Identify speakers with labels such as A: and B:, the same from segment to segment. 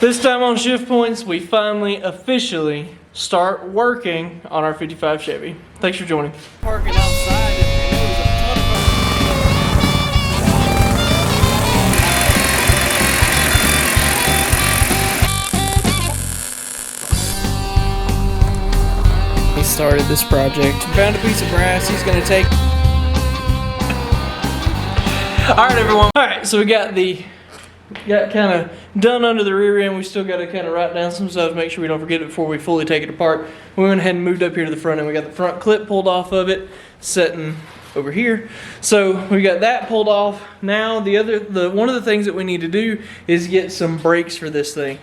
A: This time on Shift Points, we finally officially start working on our 55 Chevy. Thanks for joining. Parking outside, and there was a ton of He started this project. Found a piece of brass he's gonna take. Alright everyone. Alright, so we got kind of done under the rear end. We still got to kind of write down some stuff, make sure we don't forget it before we fully take it apart. We went ahead and moved up here to the front end. We got the front clip pulled off of it, sitting over here. So we got that pulled off. Now one of the things that we need to do is get some brakes for this thing.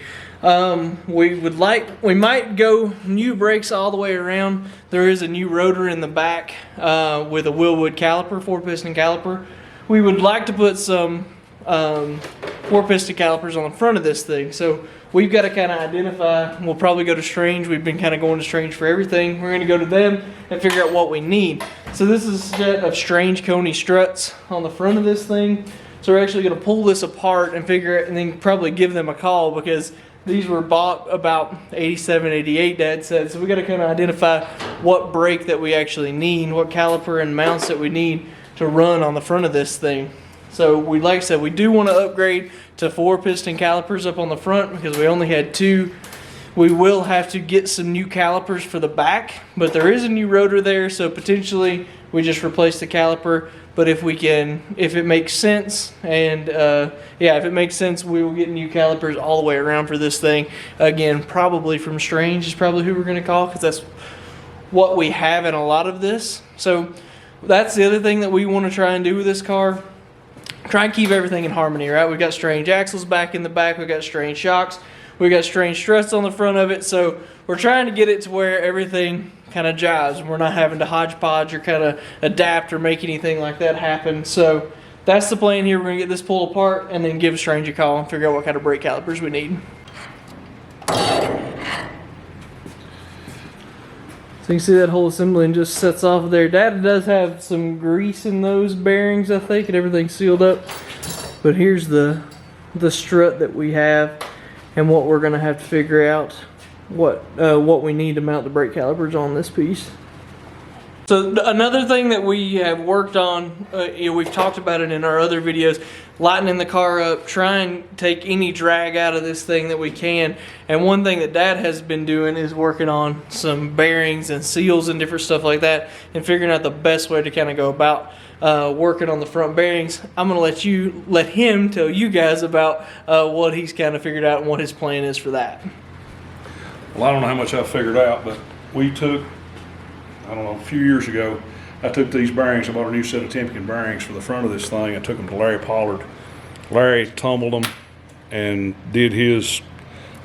A: We might go new brakes all the way around. There is a new rotor in the back with a Willwood caliper, 4-piston caliper. We would like to put some 4-piston calipers on the front of this thing. So we've got to kind of identify. We'll probably go to Strange. We've been kind of going to Strange for everything. We're going to go to them and figure out what we need. So this is a set of Strange Coney struts on the front of this thing. So we're actually going to pull this apart and figure it, and then probably give them a call, because these were bought about 87, 88, Dad said. So we got to kind of identify what brake that we actually need, what caliper and mounts that we need to run on the front of this thing. So like I said, we do want to upgrade to 4-piston calipers up on the front because we only had 2. We will have to get some new calipers for the back, but there is a new rotor there, so potentially we just replace the caliper. But if it makes sense, and if it makes sense, we will get new calipers all the way around for this thing. Again, probably from Strange is probably who we're going to call, because that's what we have in a lot of this. So that's the other thing that we want to try and do with this car. Try and keep everything in harmony, right? We've got Strange axles back in the back. We've got Strange shocks. We've got Strange struts on the front of it. So we're trying to get it to where everything kind of jives. We're not having to hodgepodge or kind of adapt or make anything like that happen. So that's the plan here. We're going to get this pulled apart and then give Strange a call and figure out what kind of brake calipers we need. So you can see that whole assembly just sets off of there. Dad does have some grease in those bearings, I think, and everything's sealed up. But here's the strut that we have, and what we're gonna have to figure out what we need to mount the brake calipers on this piece. So another thing that we have worked on, we've talked about it in our other videos, lightening the car up, try and take any drag out of this thing that we can. And one thing that Dad has been doing is working on some bearings and seals and different stuff like that, and figuring out the best way to kind of go about working on the front bearings. I'm going to let him tell you guys about what he's kind of figured out and what his plan is for that.
B: Well, I don't know how much I've figured out, but we took, I don't know, a few years ago, I took these bearings. I bought a new set of Timken bearings for the front of this thing. I took them to Larry Pollard. Larry tumbled them and did his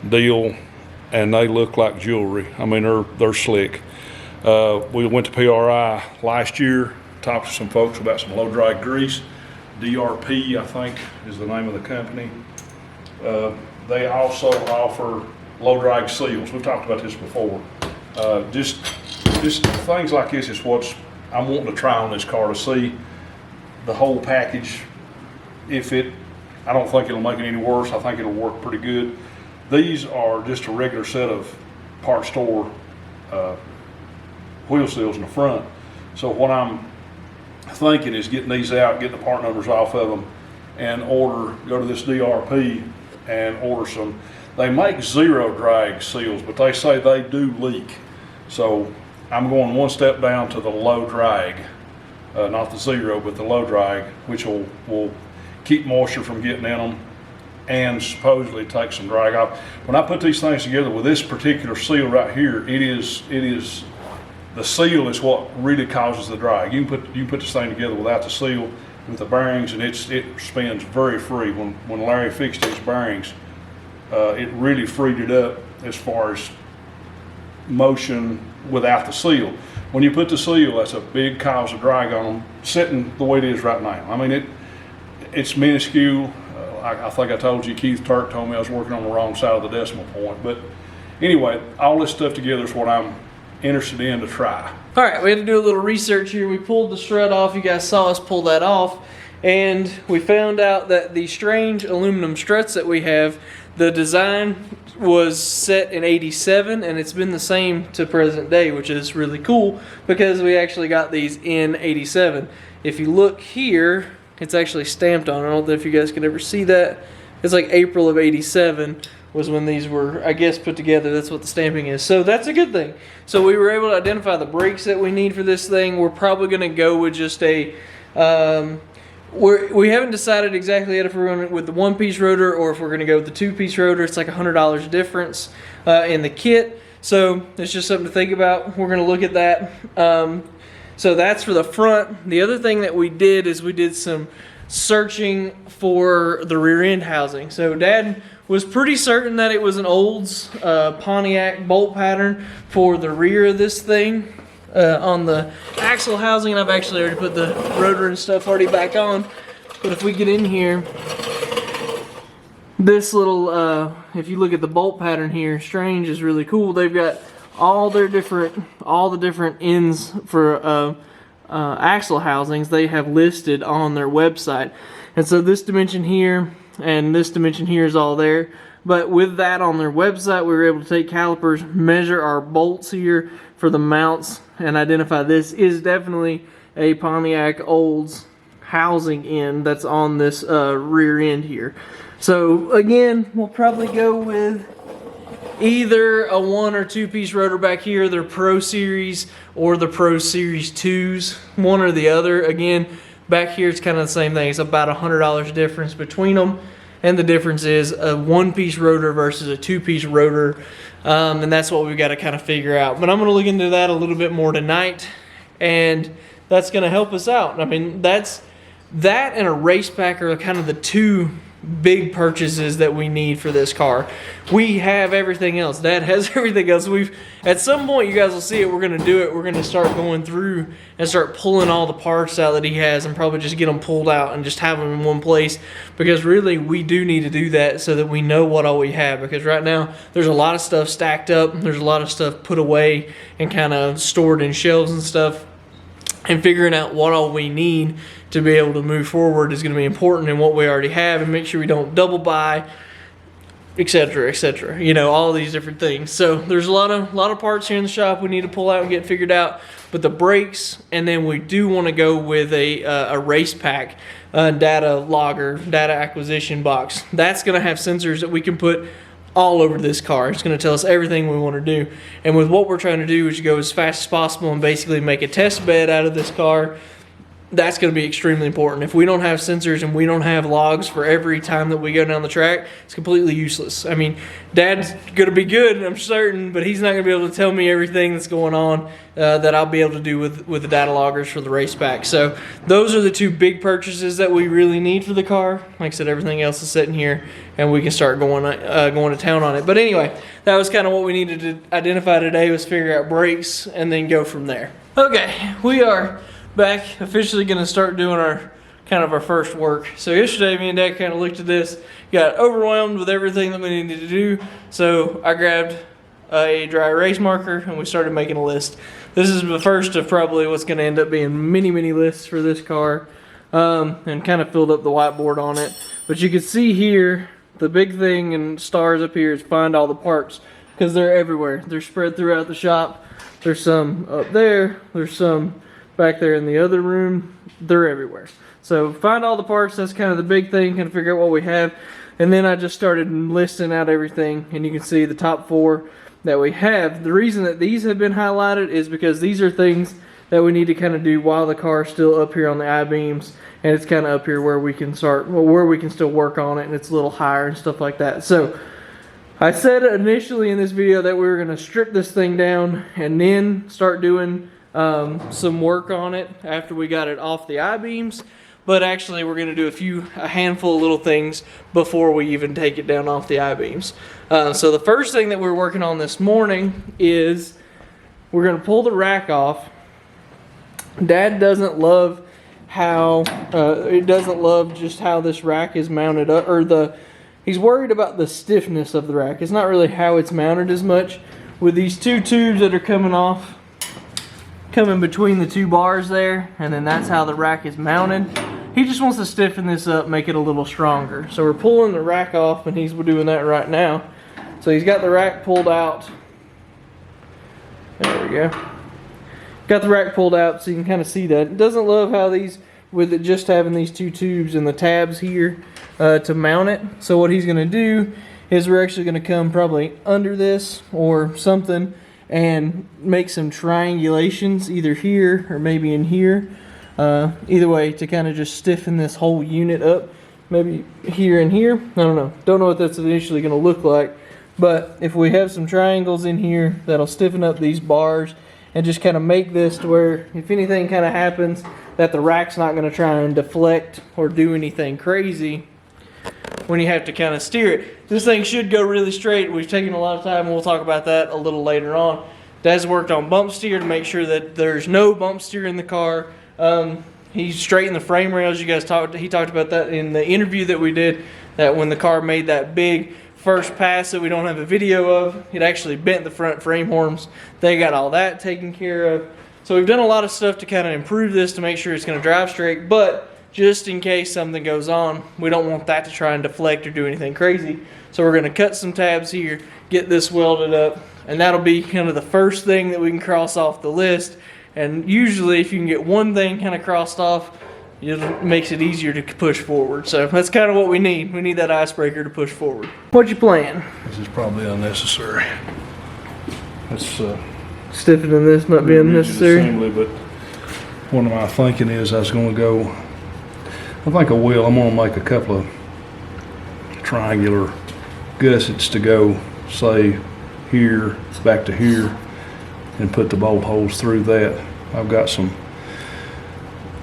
B: deal, and they look like jewelry. I mean, they're slick. We went to PRI last year, talked to some folks about some low drag grease. DRP, I think, is the name of the company. They also offer low drag seals. We've talked about this before. Just things like this is what I'm wanting to try on this car, to see the whole package. I don't think it'll make it any worse. I think it'll work pretty good. These are just a regular set of part store wheel seals in the front. So what I'm thinking is getting these out, getting the part numbers off of them, and go to this DRP and order some. They make 0 drag seals, but they say they do leak. So I'm going one step down to the low drag, not the 0, but the low drag, which will keep moisture from getting in them and supposedly take some drag off. When I put these things together with this particular seal right here, the seal is what really causes the drag. You can put this thing together without the seal, with the bearings, and it spins very free. When Larry fixed these bearings, it really freed it up as far as motion without the seal. When you put the seal, that's a big cause of drag on them, sitting the way it is right now. I mean, it's minuscule. I think I told you, Keith Turk told me I was working on the wrong side of the decimal point. But anyway, all this stuff together is what I'm interested in to try.
A: All right, we had to do a little research here. We pulled the strut off. You guys saw us pull that off. And we found out that the Strange aluminum struts that we have, The design was set in '87, and it's been the same to present day, which is really cool because we actually got these in '87. If you look here, it's actually stamped on. I don't know if you guys can ever see that. It's like April of '87 was when these were, I guess, put together. That's what the stamping is. So that's a good thing. So we were able to identify the brakes that we need for this thing. We're probably going to go with just a, we haven't decided exactly yet if we're going with the one-piece rotor or if we're going to go with the two-piece rotor. It's like $100 difference in the kit. So it's just something to think about. We're going to look at that. So that's for the front. The other thing that we did is we did some searching for the rear end housing. So Dad was pretty certain that it was an Olds Pontiac bolt pattern for the rear of this thing on the axle housing, and I've actually already put the rotor and stuff already back on. But if we get in here, this little if you look at the bolt pattern here, Strange is really cool. They've got all the different ends for axle housings they have listed on their website. And so this dimension here and this dimension here is all there. But with that on their website, we were able to take calipers, measure our bolts here for the mounts, and identify this is definitely a Pontiac Olds housing end that's on this rear end here. So again, we'll probably go with either a one or two piece rotor back here, their Pro Series or the Pro Series 2s, one or the other. Again, back here it's kind of the same thing. It's about $100 difference between them, and the difference is a one piece rotor versus a two piece rotor, and that's what we've got to kind of figure out. But I'm going to look into that a little bit more tonight, and that's going to help us out. I mean, that and a race pack are kind of the two big purchases that we need for this car. We have everything else. Dad has everything else. At some point, you guys will see it. We're going to do it. We're going to start going through and start pulling all the parts out that he has, and probably just get them pulled out and just have them in one place, because really we do need to do that so that we know what all we have. Because right now there's a lot of stuff stacked up, there's a lot of stuff put away and kind of stored in shelves and stuff, and figuring out what all we need to be able to move forward is going to be important in what we already have, and make sure we don't double buy, etc., etc. You know, all these different things. So there's a lot of parts here in the shop we need to pull out and get figured out. But the brakes, and then we do want to go with a race pack data logger, data acquisition box. That's going to have sensors that we can put all over this car. It's going to tell us everything we want to do. And with what we're trying to do is go as fast as possible and basically make a test bed out of this car. That's going to be extremely important. If we don't have sensors and we don't have logs for every time that we go down the track, it's completely useless. I mean, Dad's going to be good, I'm certain, but he's not going to be able to tell me everything that's going on that I'll be able to do with the data loggers for the race pack. So those are the two big purchases that we really need for the car. Like I said, everything else is sitting here, and we can start going to town on it. But anyway, that was kind of what we needed to identify today, was figure out brakes and then go from there. Okay, we are back officially going to start doing our first work. So yesterday me and Dad kind of looked at this, got overwhelmed with everything that we needed to do, so I grabbed a dry erase marker and we started making a list. This is the first of probably what's going to end up being many lists for this car, and kind of filled up the whiteboard on it. But you can see here the big thing in stars up here is find all the parts, because they're everywhere. They're spread throughout the shop. There's some up there, there's some back there in the other room, they're everywhere. So find all the parts, that's kind of the big thing, kind of figure out what we have. And then I just started listing out everything, and you can see the top 4 that we have. The reason that these have been highlighted is because these are things that we need to kind of do while the car is still up here on the I-beams, and it's kind of up here where we can start, where we can still work on it, and it's a little higher and stuff like that. So I said initially in this video that we were going to strip this thing down and then start doing some work on it after we got it off the I-beams, but actually we're going to do a handful of little things before we even take it down off the I-beams. So the first thing that we're working on this morning is we're going to pull the rack off. Dad doesn't love how just how this rack is mounted up, or he's worried about the stiffness of the rack. It's not really how it's mounted as much, with these 2 tubes that are coming between the 2 bars there, and then that's how the rack is mounted. he just wants to stiffen this up, make it a little stronger. So we're pulling the rack off, and he's doing that right now. So he's got the rack pulled out. There we go. Got the rack pulled out so you can kind of see that. It doesn't love how these, with it just having these two tubes and the tabs here to mount it. So what he's going to do is we're actually going to come probably under this or something and make some triangulations either here or maybe in here. Either way, to kind of just stiffen this whole unit up. Maybe here and here. I don't know. Don't know what that's initially going to look like. But if we have some triangles in here, that'll stiffen up these bars and just kind of make this to where if anything kind of happens, that the rack's not going to try and deflect or do anything crazy when you have to kind of steer it. This thing should go really straight. We've taken a lot of time, and we'll talk about that a little later on. Dad's worked on bump steer to make sure that there's no bump steer in the car. He straightened the frame rails. He talked about that in the interview that we did, that when the car made that big first pass that we don't have a video of, it actually bent the front frame horns. They got all that taken care of. So we've done a lot of stuff to kind of improve this to make sure it's going to drive straight, but just in case something goes on, we don't want that to try and deflect or do anything crazy. So we're going to cut some tabs here, get this welded up, and that'll be kind of the first thing that we can cross off the list. And usually if you can get one thing kind of crossed off, it makes it easier to push forward. So that's kind of what we need. We need that icebreaker to push forward. What'd you plan?
B: This is probably unnecessary. That's
A: Stiffening this not being necessary.
B: Assembly, but one of my thinking is I was going to go, I think I will. I'm going to make a couple of triangular gussets to go, say, here, back to here, and put the bolt holes through that. I've got some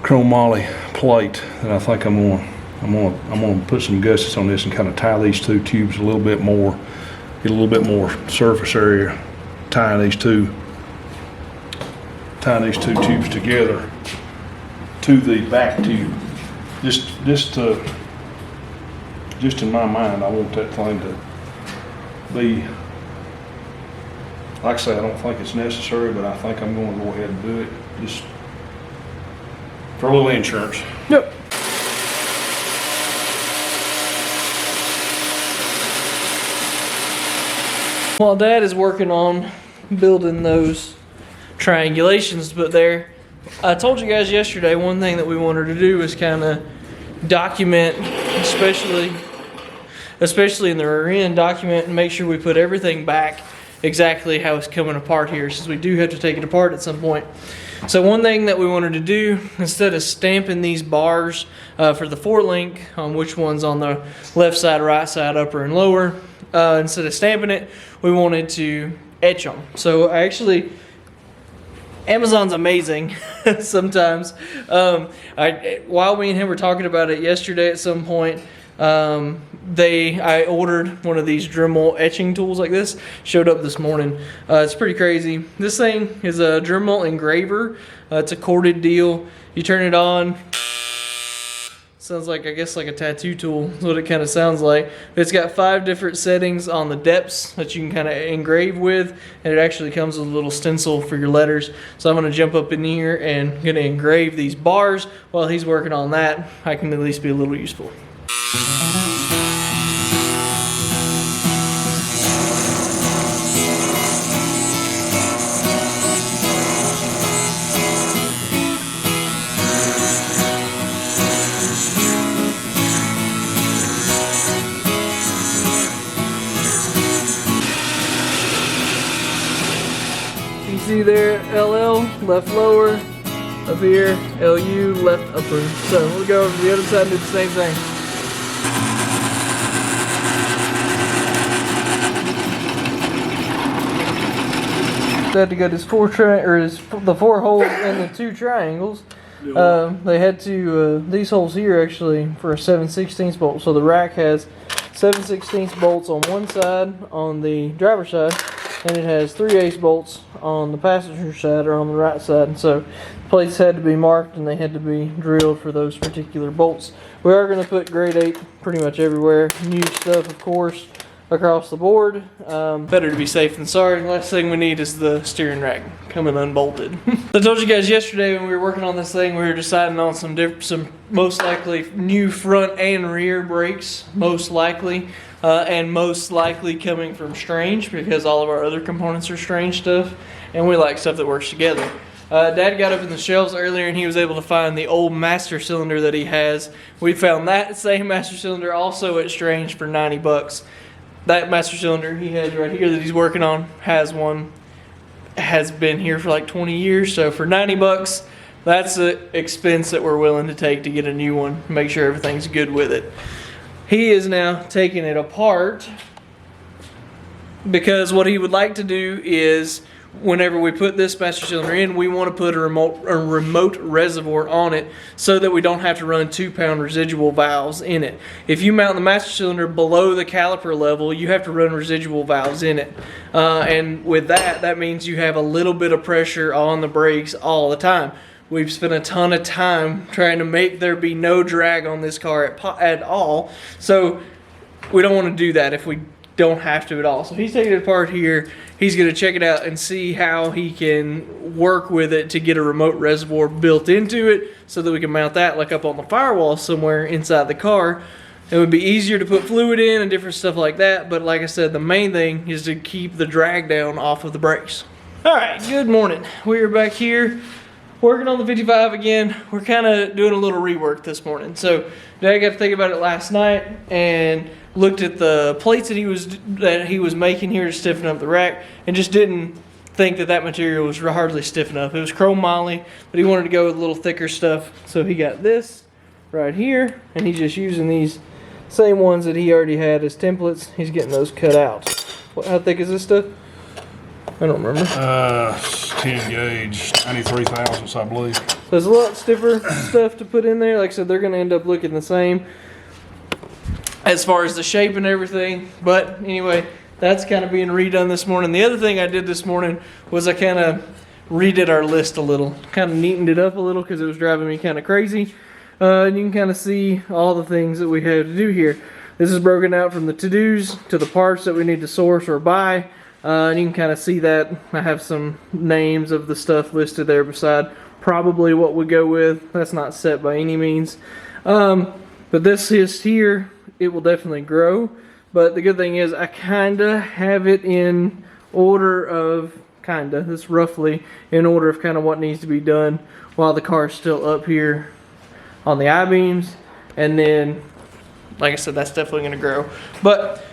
B: chromoly plate that I think I'm going to put some gussets on this and kind of tie these two tubes a little bit more, get a little bit more surface area, tying these two tubes together to the back tube. Just in my mind, I want that thing to be, like I say, I don't think it's necessary, but I think I'm going to go ahead and do it just for a little insurance.
A: Yep. While Dad is working on building those triangulations to put there, I told you guys yesterday one thing that we wanted to do was kind of document, especially in the rear end, document and make sure we put everything back exactly how it's coming apart here, since we do have to take it apart at some point. So one thing that we wanted to do, instead of stamping these bars for the 4-link on which one's on the left side, right side, upper and lower, instead of stamping it, we wanted to etch them. So Amazon's amazing sometimes. While me and him were talking about it yesterday at some point, I ordered one of these Dremel etching tools like this. Showed up this morning. It's pretty crazy. This thing is a Dremel engraver. It's a corded deal. You turn it on. Sounds like, I guess, like a tattoo tool is what it kind of sounds like. It's got 5 different settings on the depths that you can kind of engrave with, and it actually comes with a little stencil for your letters. So I'm going to jump up in here and going to engrave these bars. While he's working on that, I can at least be a little useful. See there, LL, left lower, up here, LU, left upper. So we'll go over to the other side and do the same thing. Had to get his the 4 holes and the 2 triangles. They had to, these holes here actually for a 7/16 bolt. So the rack has 7/16 bolts on one side on the driver's side, and it has 3/8 bolts on the passenger side or on the right side. And so plates had to be marked and they had to be drilled for those particular bolts. We are going to put grade 8 pretty much everywhere. New stuff, of course. across the board. Better to be safe than sorry. Last thing we need is the steering rack coming unbolted. I told you guys yesterday when we were working on this thing, we were deciding on some most likely new front and rear brakes, most likely. And most likely coming from Strange, because all of our other components are Strange stuff, and we like stuff that works together. Dad got up in the shelves earlier and he was able to find the old master cylinder that he has. We found that same master cylinder also at Strange for 90 bucks. That master cylinder he has right here that he's working on has been here for like 20 years. So for 90 bucks, that's an expense that we're willing to take to get a new one, make sure everything's good with it. He is now taking it apart because what he would like to do is, whenever we put this master cylinder in, we want to put a remote reservoir on it so that we don't have to run 2-pound residual valves in it. If you mount the master cylinder below the caliper level, you have to run residual valves in it. And with that means you have a little bit of pressure on the brakes all the time. We've spent a ton of time trying to make there be no drag on this car at all. So we don't want to do that if we don't have to at all. So he's taking it apart here. He's going to check it out and see how he can work with it to get a remote reservoir built into it so that we can mount that like up on the firewall somewhere inside the car. It would be easier to put fluid in and different stuff like that. But like I said, the main thing is to keep the drag down off of the brakes. All right, good morning. We are back here working on the 55 again. We're kind of doing a little rework this morning. So Dad got to think about it last night and looked at the plates that he was making here to stiffen up the rack, and just didn't think that material was hardly stiff enough. It was chrome moly, but he wanted to go with a little thicker stuff. So he got this right here, and he's just using these same ones that he already had as templates. He's getting those cut out. How thick is this stuff? I don't remember.
B: 10 gauge, 93 thousandths, I believe.
A: So there's a lot stiffer stuff to put in there. Like I said, they're going to end up looking the same as far as the shape and everything. But anyway, that's kind of being redone this morning. The other thing I did this morning was I kind of redid our list a little. Kind of neatened it up a little because it was driving me kind of crazy. And you can kind of see all the things that we have to do here. This is broken out from the to-dos to the parts that we need to source or buy. And you can kind of see that. I have some names of the stuff listed there beside probably what we go with. That's not set by any means. But this is here. It will definitely grow. But the good thing is I kind of have it in order of this roughly in order of kind of what needs to be done while the car is still up here on the I-beams. And then, like I said, that's definitely going to grow. But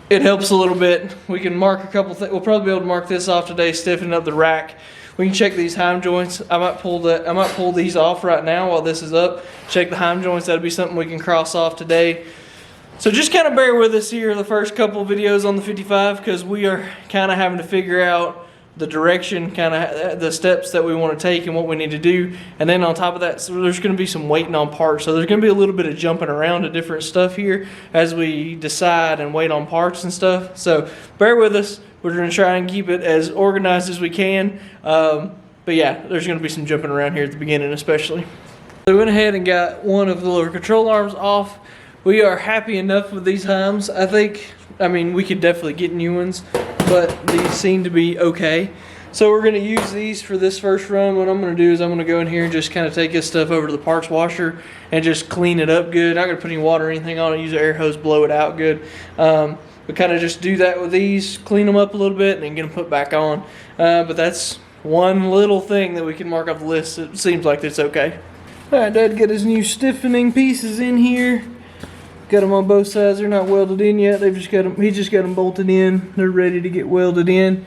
A: it helps a little bit. We can mark a couple things. We'll probably be able to mark this off today, stiffen up the rack. We can check these heim joints. I might pull these off right now while this is up. Check the heim joints. That'll be something we can cross off today. So just kind of bear with us here the first couple of videos on the 55, because we are kind of having to figure out the direction, kind of the steps that we want to take and what we need to do. And then on top of that, so there's going to be some waiting on parts. So there's going to be a little bit of jumping around to different stuff here as we decide and wait on parts and stuff. So bear with us. We're going to try and keep it as organized as we can. But yeah, there's going to be some jumping around here at the beginning especially. So we went ahead and got one of the lower control arms off. We are happy enough with these heims. I mean, we could definitely get new ones, but these seem to be okay. So we're going to use these for this first run. What I'm going to do is I'm going to go in here and just kind of take this stuff over to the parts washer and just clean it up good. Not going to put any water or anything on it. Use an air hose, blow it out good. But kind of just do that with these, clean them up a little bit, and then get them put back on. But that's one little thing that we can mark off the list. It seems like it's okay. All right, Dad got his new stiffening pieces in here. Got them on both sides. They're not welded in yet. He just got them bolted in. They're ready to get welded in.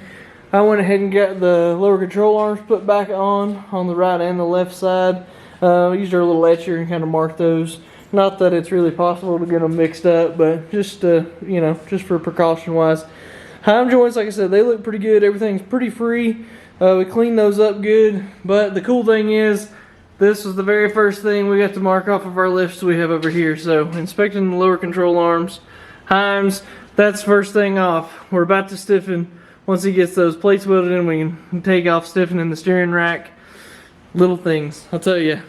A: I went ahead and got the lower control arms put back on the right and the left side. Used our little etcher and kind of marked those. Not that it's really possible to get them mixed up, but just just for precaution wise. Heim joints, like I said, they look pretty good. Everything's pretty free. We cleaned those up good. But the cool thing is, this was the very first thing we got to mark off of our list we have over here. So inspecting the lower control arms, heims, that's first thing off. We're about to stiffen. Once he gets those plates welded in, we can take off stiffening the steering rack. Little things, I'll tell you.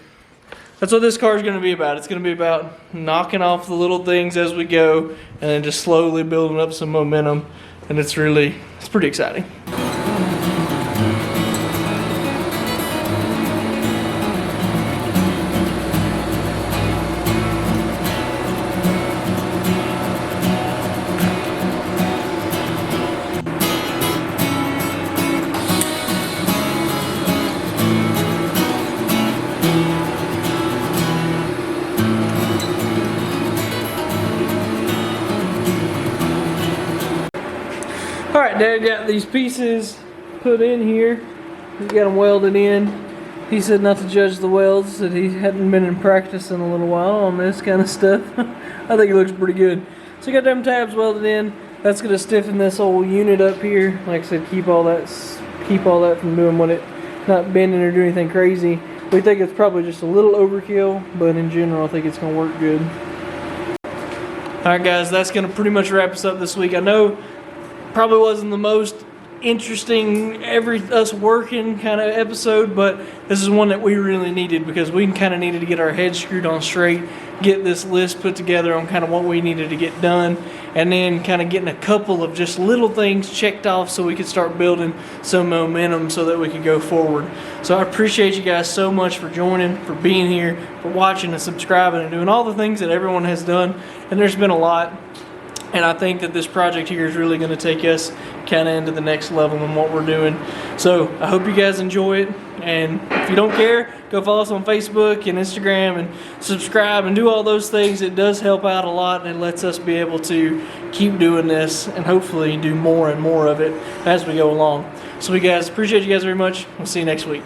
A: that's what this car is going to be about. It's going to be about knocking off the little things as we go, and then just slowly building up some momentum. And it's pretty exciting. Alright, Dad got these pieces put in here. He's got them welded in. He said not to judge the welds, that he hadn't been in practice in a little while on this kind of stuff. I think it looks pretty good. So he got them tabs welded in. That's going to stiffen this whole unit up here. Like I said, keep all that from doing what it, not bending or doing anything crazy. We think it's probably just a little overkill, but in general I think it's going to work good. Alright guys, that's going to pretty much wrap us up this week. I know probably wasn't the most interesting us working kind of episode, but this is one that we really needed because we kind of needed to get our heads screwed on straight, get this list put together on kind of what we needed to get done, and then kind of getting a couple of just little things checked off so we could start building some momentum so that we could go forward. So I appreciate you guys so much for joining, for being here, for watching and subscribing and doing all the things that everyone has done, and there's been a lot. And I think that this project here is really going to take us kind of into the next level in what we're doing. So I hope you guys enjoy it. And if you don't care, go follow us on Facebook and Instagram and subscribe and do all those things. It does help out a lot, and it lets us be able to keep doing this and hopefully do more and more of it as we go along. So we guys appreciate you guys very much. We'll see you next week.